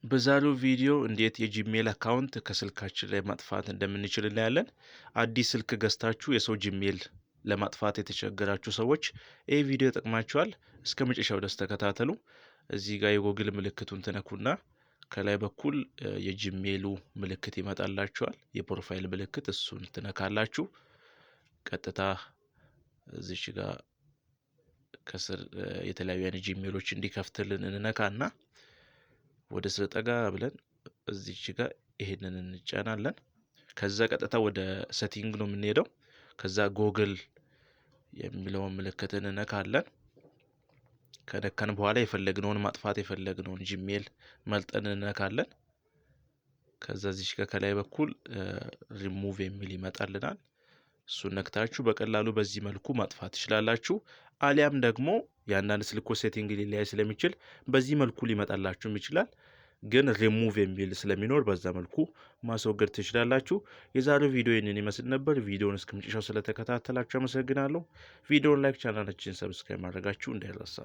በዛሬው ቪዲዮ እንዴት የጂሜል አካውንት ከስልካችን ላይ ማጥፋት እንደምንችል እናያለን። አዲስ ስልክ ገዝታችሁ የሰው ጂሜል ለማጥፋት የተቸገራችሁ ሰዎች ይህ ቪዲዮ ይጠቅማችኋል። እስከ መጨረሻው ድረስ ተከታተሉ። እዚህ ጋር የጎግል ምልክቱን ትነኩና ከላይ በኩል የጂሜሉ ምልክት ይመጣላችኋል። የፕሮፋይል ምልክት እሱን ትነካላችሁ። ቀጥታ እዚች ጋር ከስር የተለያዩ አይነት ጂሜሎች እንዲከፍትልን እንነካና ወደ ስር ጠጋ ብለን እዚች ጋር ይሄንን እንጫናለን። ከዛ ቀጥታ ወደ ሴቲንግ ነው የምንሄደው። ከዛ ጎግል የሚለውን ምልክት እንነካለን። ከነካን በኋላ የፈለግነውን ማጥፋት የፈለግነውን ጂሜል መልጠን እንነካለን። ከዛ እዚች ጋር ከላይ በኩል ሪሙቭ የሚል ይመጣልናል። እሱን ነክታችሁ በቀላሉ በዚህ መልኩ ማጥፋት ትችላላችሁ። አሊያም ደግሞ የአንዳንድ ስልኮች ሴቲንግ ሊለያይ ስለሚችል በዚህ መልኩ ሊመጣላችሁም ይችላል። ግን ሪሙቭ የሚል ስለሚኖር በዛ መልኩ ማስወገድ ትችላላችሁ። የዛሬው ቪዲዮ ይህንን ይመስል ነበር። ቪዲዮውን እስከመጨረሻው ስለተከታተላችሁ አመሰግናለሁ። ቪዲዮውን ላይክ፣ ቻናላችንን ሰብስክራይብ ማድረጋችሁ እንዳይረሳ።